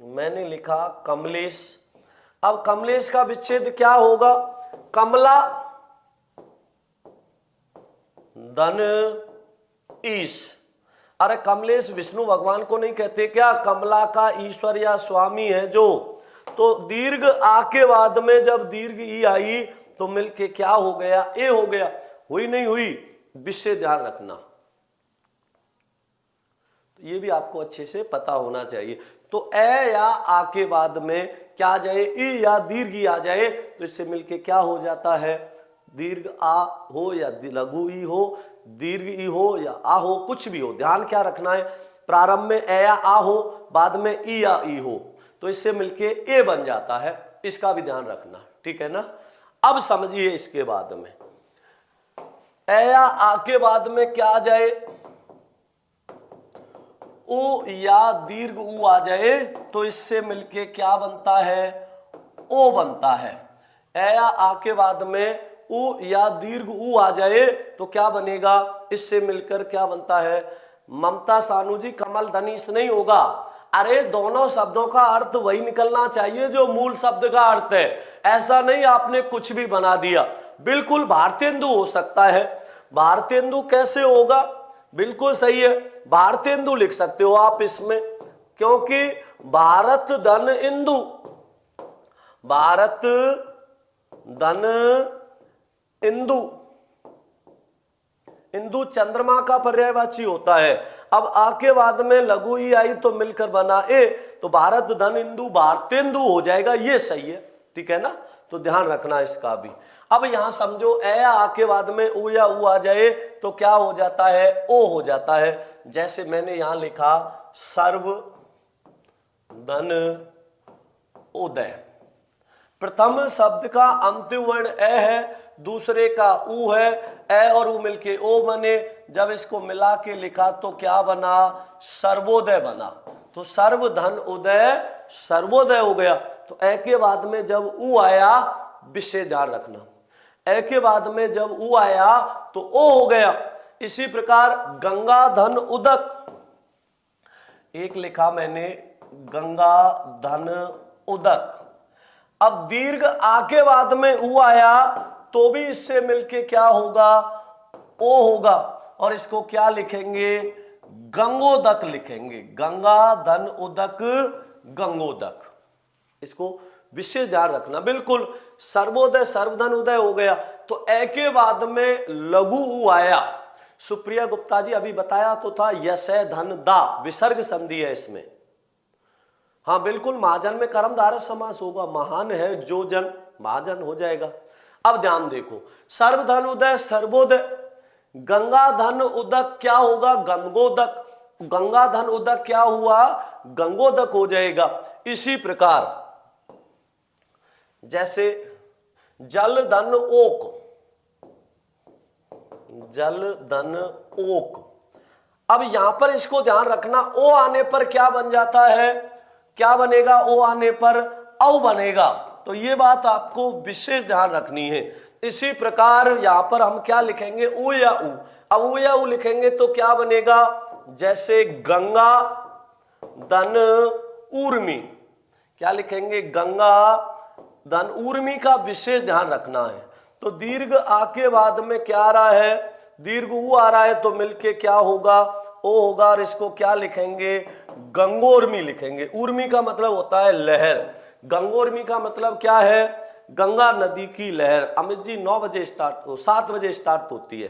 मैंने लिखा कमलेश। अब कमलेश का विच्छेद क्या होगा, कमला धन ईश। अरे कमलेश विष्णु भगवान को नहीं कहते क्या, कमला का ईश्वर या स्वामी है जो। तो दीर्घ आ के बाद में जब दीर्घ ई आई तो मिलके क्या हो गया, ए हो गया। हुई नहीं हुई, विशेष ध्यान रखना। तो ये भी आपको अच्छे से पता होना चाहिए। तो ए या आ के बाद में क्या आ जाए, ई या दीर्घ ई आ जाए तो इससे मिलके क्या हो जाता है, दीर्घ आ हो या लघु ई हो, दीर्घ ई हो या आ हो, कुछ भी हो। ध्यान क्या रखना है, प्रारंभ में ए या आ हो, बाद में ई या ई हो, तो इससे मिलके ए बन जाता है। इसका भी ध्यान रखना, ठीक है ना। अब समझिए इसके बाद में ए या आ के बाद में क्या आ जाए, उ या दीर्घ उ आ जाए तो इससे मिलके क्या बनता है, ओ बनता है। ए या आ के बाद में उ या दीर्घ उ आ जाए तो क्या बनेगा, इससे मिलकर क्या बनता है, ममता सानू जी कमल धनीश नहीं होगा। अरे दोनों शब्दों का अर्थ वही निकलना चाहिए जो मूल शब्द का अर्थ है। ऐसा नहीं आपने कुछ भी बना दिया। बिल्कुल भारतेंदु हो सकता है। भारतेंदु कैसे होगा, बिल्कुल सही है, भारतेंदु लिख सकते हो आप इसमें, क्योंकि भारत धन इंदु, भारत धन इंदु, इंदु चंद्रमा का पर्यायवाची होता है। अब आ के बाद में लघु ई आई तो मिलकर बना ए, तो भारत धन इंदु भारतेंदु हो जाएगा। ये सही है, ठीक है ना। तो ध्यान रखना इसका भी। अब यहां समझो ए आ के बाद में उ या उ आ जाए तो क्या हो जाता है, ओ हो जाता है। जैसे मैंने यहां लिखा सर्व धन उदय। प्रथम शब्द का अंतिम वर्ण ए है, दूसरे का उ है, ए और उ मिलके ओ बने। जब इसको मिला के लिखा तो क्या बना, सर्वोदय बना। तो सर्व धन उदय सर्वोदय हो गया। तो ए के बाद में जब उ आया, विशेष ध्यान रखना, ए के बाद में जब उ आया तो ओ हो गया। इसी प्रकार गंगा धन उदक, एक लिखा मैंने गंगा धन उदक। अब दीर्घ आ के बाद में उ आया तो भी इससे मिलके क्या होगा, ओ होगा। और इसको क्या लिखेंगे, गंगोदक लिखेंगे, गंगा धन उदक गंगोदक। इसको विशेष ध्यान रखना। बिल्कुल सर्वोदय सर्वधन उदय हो गया। तो ए के बाद में लघु उ आया। सुप्रिया गुप्ता जी अभी बताया तो था, यश धन दा विसर्ग संधि है इसमें। हाँ बिल्कुल, महाजन में कर्मधारय समास होगा। महान है जो जन, महाजन हो जाएगा। अब ध्यान देखो, सर्वधन उदय सर्वोदय, गंगा धन उदक क्या होगा, गंगोदक। गंगा धन उदक क्या हुआ, गंगोदक हो जाएगा। इसी प्रकार जैसे जल धन ओक, जल धन ओक। अब यहां पर इसको ध्यान रखना, ओ आने पर क्या बन जाता है, क्या बनेगा, ओ आने पर औ बनेगा। तो ये बात आपको विशेष ध्यान रखनी है। इसी प्रकार यहां पर हम क्या लिखेंगे, उ या उ। अब उ या उ लिखेंगे तो क्या बनेगा, जैसे गंगा धन ऊर्मी, क्या लिखेंगे, गंगा धन ऊर्मी का विशेष ध्यान रखना है। तो दीर्घ आ के बाद में क्या आ रहा है, दीर्घ उ आ रहा है तो मिलके क्या होगा, ओ होगा। और इसको क्या लिखेंगे, गंगोर्मी लिखेंगे। ऊर्मी का मतलब होता है लहर, गंगोर्मी का मतलब क्या है, गंगा नदी की लहर। अमित जी 9 बजे स्टार्ट हो, 7 बजे स्टार्ट होती है,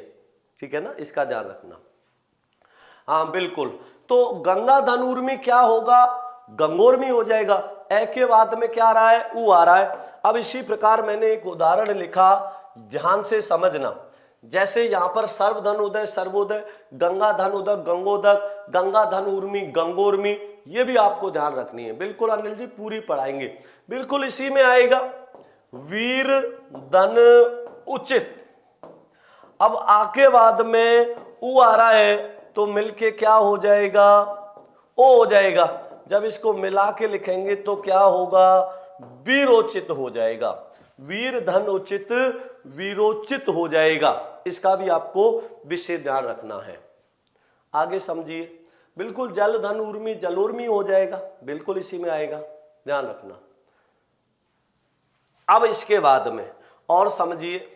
ठीक है ना, इसका ध्यान रखना। हाँ बिल्कुल, तो गंगा धन ऊर्मी क्या होगा, गंगोर्मी हो जाएगा। ए के बाद में क्या आ रहा है, उ आ रहा है। अब इसी प्रकार मैंने एक उदाहरण लिखा, ध्यान से समझना। जैसे यहां पर सर्वधन उदय सर्वोदय, गंगा धन उदक गंगोदक, गंगा धन उर्मी गंगोर्मी, ये भी आपको ध्यान रखनी है। बिल्कुल अनिल जी पूरी पढ़ाएंगे। बिल्कुल इसी में आएगा वीर धन उचित। अब आके बाद में उ आ रहा है तो मिलके क्या हो जाएगा, ओ हो जाएगा। जब इसको मिला के लिखेंगे तो क्या होगा, वीरोचित हो जाएगा। वीर धन उचित वीरोचित हो जाएगा। इसका भी आपको विशेष ध्यान रखना है। आगे समझिए। बिल्कुल जल धन उर्मी जलोर्मी हो जाएगा, बिल्कुल इसी में आएगा, ध्यान रखना। अब इसके बाद में और समझिए,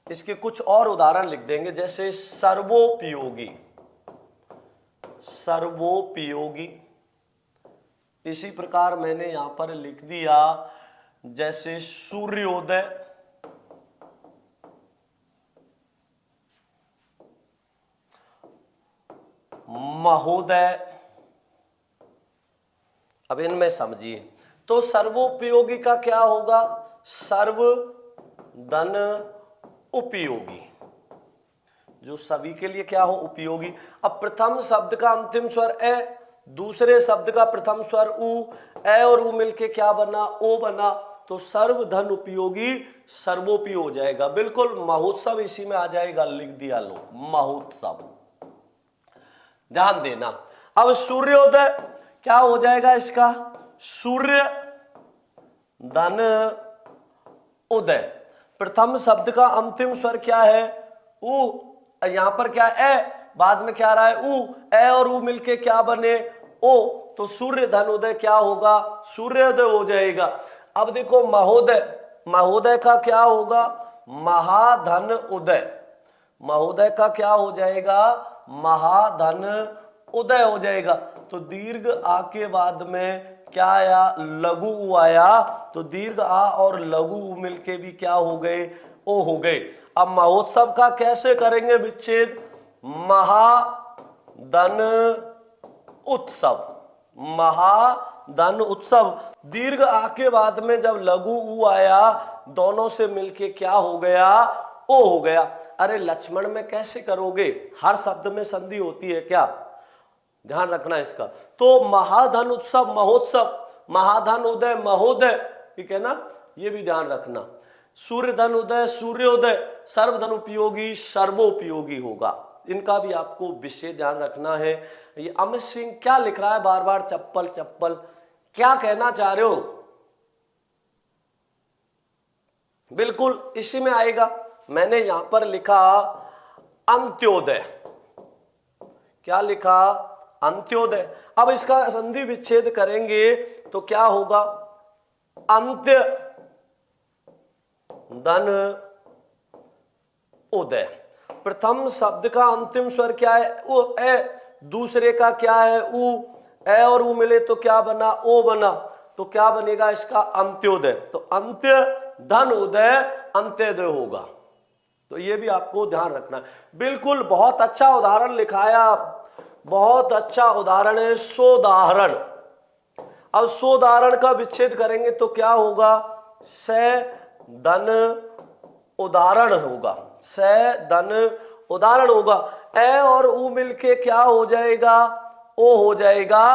इसके कुछ और उदाहरण लिख देंगे। जैसे सर्वोपयोगी, सर्वोपयोगी। इसी प्रकार मैंने यहां पर लिख दिया जैसे सूर्योदय, महोदय। अब इनमें समझिए। तो सर्वोपयोगी का क्या होगा, सर्व धन उपयोगी, जो सभी के लिए क्या हो, उपयोगी। अब प्रथम शब्द का अंतिम स्वर ए, दूसरे शब्द का प्रथम स्वर उ, ए और उ मिलके क्या बना, ओ बना। तो सर्व धन उपयोगी सर्वोपयोगी हो जाएगा। बिल्कुल महोत्सव इसी में आ जाएगा, लिख दिया लो महोत्सव, ध्यान देना। अब सूर्योदय क्या हो जाएगा इसका, सूर्य धन उदय। प्रथम शब्द का अंतिम स्वर क्या है, उ, यहां पर क्या ए, बाद में क्या आ रहा है उ, ए और उ मिलके क्या बने, ओ। तो सूर्य धन उदय क्या होगा, सूर्योदय हो जाएगा। अब देखो महोदय, महोदय का क्या होगा, महाधन उदय। महोदय का क्या हो जाएगा, महाधन उदय हो जाएगा। तो दीर्घ आ के बाद में क्या आया, लघु उ आया। तो दीर्घ आ और लघु उ मिलके भी क्या हो गए, ओ हो गए। अब महोत्सव का कैसे करेंगे विच्छेद, महाधन उत्सव, महाधन उत्सव। दीर्घ आ के बाद में जब लघु उ आया, दोनों से मिलके क्या हो गया, ओ हो गया। अरे लक्ष्मण में कैसे करोगे, हर शब्द में संधि होती है क्या, ध्यान रखना इसका। तो महाधन उत्सव महोत्सव, महाधन उदय महोदय, ठीक है ना, ये भी ध्यान रखना। सूर्य धन उदय सूर्योदय, सर्वधन उपयोगी सर्वोपयोगी होगा। इनका भी आपको विशेष ध्यान रखना है। ये अमित सिंह क्या लिख रहा है बार बार, चप्पल चप्पल, क्या कहना चाह रहे हो। बिल्कुल इसी में आएगा। मैंने यहां पर लिखा अंत्योदय, क्या लिखा, अंत्योदय। अब इसका संधि विच्छेद करेंगे तो क्या होगा, अंत्य धन उदय। प्रथम शब्द का अंतिम स्वर क्या है, उ, ए, दूसरे का क्या है उ, ए और उ मिले तो क्या बना, ओ बना। तो क्या बनेगा इसका, अंत्योदय। तो अंत्य धन उदय अंत्योदय होगा। तो ये भी आपको ध्यान रखना है। बिल्कुल बहुत अच्छा उदाहरण लिखाया, बहुत अच्छा उदाहरण है, सोदाहरण। अब सोदाहरण का विच्छेद करेंगे तो क्या होगा, से धन उदाहरण होगा, से धन उदाहरण होगा। ए और उ मिलके क्या हो जाएगा, ओ हो जाएगा।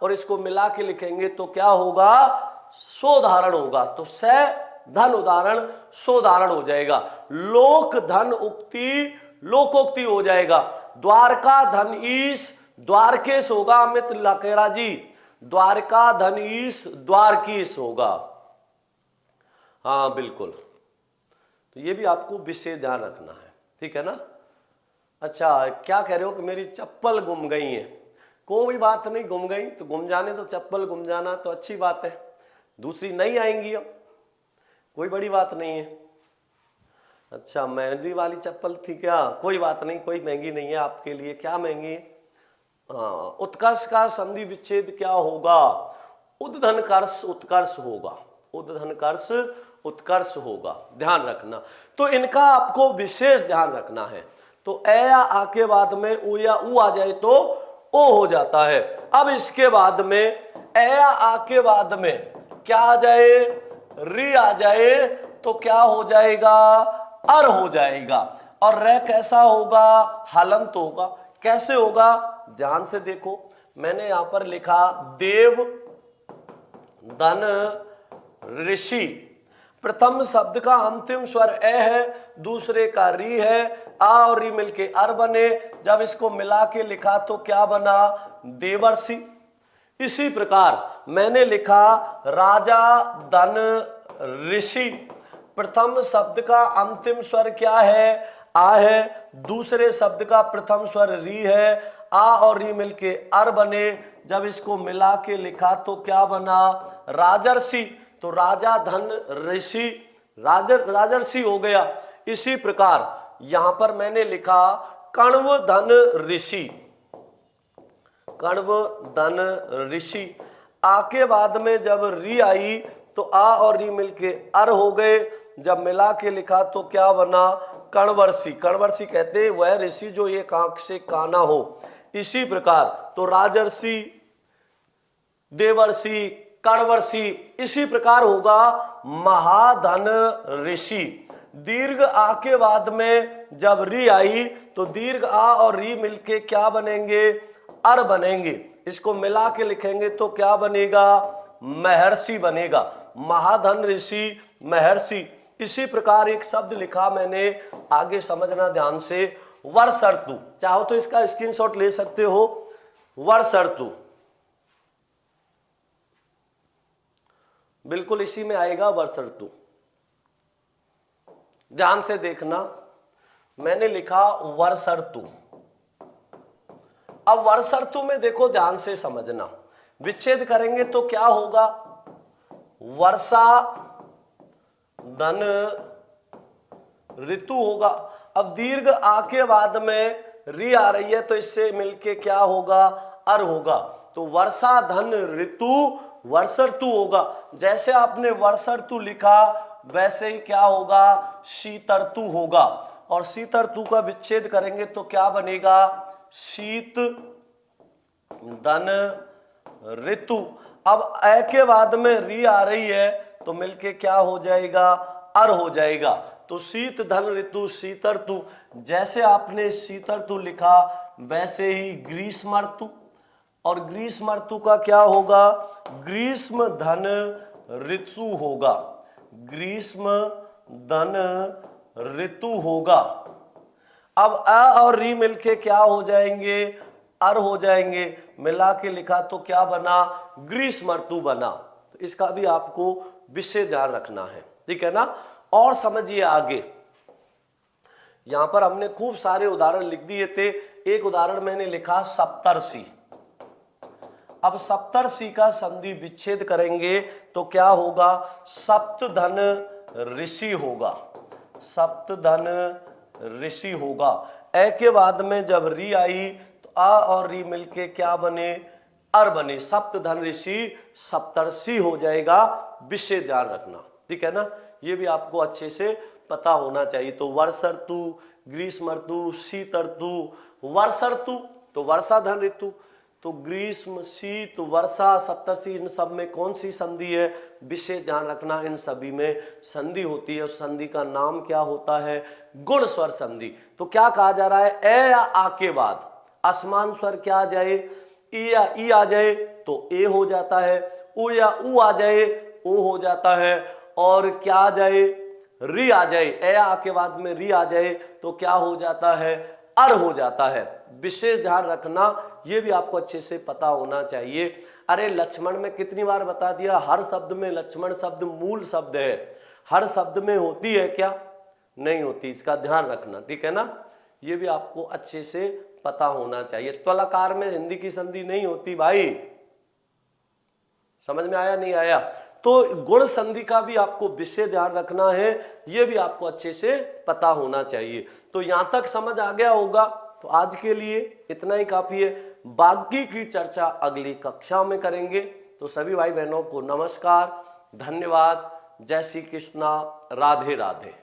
और इसको मिला के लिखेंगे तो क्या होगा, सोदाहरण होगा। तो से धन उदाहरण सोदाहरण हो जाएगा। लोक धन उक्ति लोकोक्ति हो जाएगा। द्वारका धन ईश द्वारकेश होगा। अमित लकेरा जी, द्वारका धन ईश द्वारकीश होगा। हाँ बिल्कुल, तो ये भी आपको विशेष ध्यान रखना है, ठीक है ना। अच्छा क्या कह रहे हो कि मेरी चप्पल गुम गई है, कोई बात नहीं, गुम गई तो गुम जाने तो, चप्पल गुम जाना तो अच्छी बात है, दूसरी नहीं आएंगी, अब कोई बड़ी बात नहीं है। अच्छा महंगी वाली चप्पल थी क्या, कोई बात नहीं, कोई महंगी नहीं है आपके लिए। क्या महंगी है, हाँ। उत्कर्ष का संधि विच्छेद क्या होगा, उद्धन कर्ष उत्कर्ष होगा, उद्धन कर्ष उत्कर्ष होगा, ध्यान रखना। तो इनका आपको विशेष ध्यान रखना है। तो ए या आ के बाद में उ या उ आ जाए तो ओ हो जाता है। अब इसके बाद में ए या आ के बाद में क्या आ जाए, री आ जाए तो क्या हो जाएगा, अर हो जाएगा। और रे कैसा होगा, हलंत होगा। कैसे होगा, ध्यान से देखो, मैंने यहां पर लिखा देव धन ऋषि। प्रथम शब्द का अंतिम स्वर ए है, दूसरे का री है, आ और री मिलके अर बने। जब इसको मिला के लिखा तो क्या बना, देवर्षि। इसी प्रकार मैंने लिखा राजा धन ऋषि। प्रथम शब्द का अंतिम स्वर क्या है, आ है, दूसरे शब्द का प्रथम स्वर री है, आ और री मिलके अर बने। जब इसको मिला के लिखा तो क्या बना, राजर्षि। तो राजा धन ऋषि राजर्षि हो गया। इसी प्रकार यहां पर मैंने लिखा कण्व धन ऋषि, कण्व धन ऋषि। आ के बाद में जब री आई तो आ और री मिलके अर हो गए। जब मिला के लिखा तो क्या बना, कण्वर्षि। कण्वर्षि कहते हैं वह ऋषि जो एक आंख से काना हो। इसी प्रकार तो राजर्षि, देवर्षि, कण्वर्षि। इसी प्रकार होगा महाधन ऋषि। दीर्घ आ के बाद में जब री आई तो दीर्घ आ और री मिलके क्या बनेंगे, अर बनेंगे। इसको मिला के लिखेंगे तो क्या बनेगा, महर्षि बनेगा। महाधन ऋषि, महर्षि। इसी प्रकार एक शब्द लिखा मैंने, आगे समझना ध्यान से, वर्षर्तु। चाहो तो इसका स्क्रीनशॉट ले सकते हो। वर्षर्तु बिल्कुल इसी में आएगा, वर्षर्तु। ध्यान से देखना, मैंने लिखा वर्षर्तु। अब वर्षर्तु में देखो, ध्यान से समझना, विच्छेद करेंगे तो क्या होगा, वर्षा धन ऋतु होगा। अब दीर्घ आ के बाद में री आ रही है तो इससे मिलके क्या होगा, अर होगा। तो वर्षा धन ऋतु वर्षर्तु होगा। जैसे आपने वर्षर्तु लिखा वैसे ही क्या होगा, शीतर्तु होगा। और शीतर्तु का विच्छेद करेंगे तो क्या बनेगा, शीत धन ऋतु। अब ए के बाद में री आ रही है तो मिलके क्या हो जाएगा, अर हो जाएगा। तो शीत धन ऋतु, शीतर्तु। जैसे आपने शीतर्तु लिखा वैसे ही ग्रीष्म ऋतु। और ग्रीष्म ऋतु का क्या होगा, ग्रीष्म धन ऋतु होगा। ग्रीष्म धन ऋतु होगा। अब अ और री मिलके क्या हो जाएंगे, अर हो जाएंगे। मिला के लिखा तो क्या बना, ग्रीष्म ऋतु बना। तो इसका भी आपको विशेष ध्यान रखना है, ठीक है ना। और समझिए आगे, यहां पर हमने खूब सारे उदाहरण लिख दिए थे। एक उदाहरण मैंने लिखा सप्तर्षि। अब सप्तर्षि का संधि विच्छेद करेंगे तो क्या होगा, सप्तधन ऋषि होगा। सप्तधन ऋषि होगा। ए के बाद में जब री आई तो आ और री मिलके क्या बने, अर बने। सप्तधन ऋषि सप्तर्षि हो जाएगा। विशेष ध्यान रखना, ठीक है ना। ये भी आपको अच्छे से पता होना चाहिए। तो वर्षर्तु, ग्रीष्म ऋतु, शीत ऋतु, वर्षर्तु तो वर्षा धन ऋतु। तो ग्रीष्म, शीत, वर्षा, सप्तर्षि, इन सब में कौन सी संधि है, विशेष ध्यान रखना। इन सभी में संधि होती है। उस संधि का नाम क्या होता है, गुण स्वर संधि। तो क्या कहा जा रहा है, ए या आ के बाद असमान स्वर क्या आ जाए, ई या ई आ जाए तो ए हो जाता है। उ या उ आ जाए ओ हो जाता है। और क्या आ जाए, री आ जाए, ए आ के बाद में री आ जाए तो क्या हो जाता है, अर हो जाता है। विशेष ध्यान रखना, ये भी आपको अच्छे से पता होना चाहिए। अरे लक्ष्मण में कितनी बार बता दिया, हर शब्द में लक्ष्मण शब्द मूल शब्द है। हर शब्द में होती है क्या, नहीं होती, इसका ध्यान रखना, ठीक है ना। ये भी आपको अच्छे से पता होना चाहिए। त्वलकार में हिंदी की संधि नहीं होती भाई, समझ में आया नहीं आया। तो गुण संधि का भी आपको विशेष ध्यान रखना है। ये भी आपको अच्छे से पता होना चाहिए। तो यहां तक समझ आ गया होगा। तो आज के लिए इतना ही काफी है। बाकी की चर्चा अगली कक्षा में करेंगे। तो सभी भाई बहनों को नमस्कार, धन्यवाद, जय श्री कृष्णा, राधे राधे।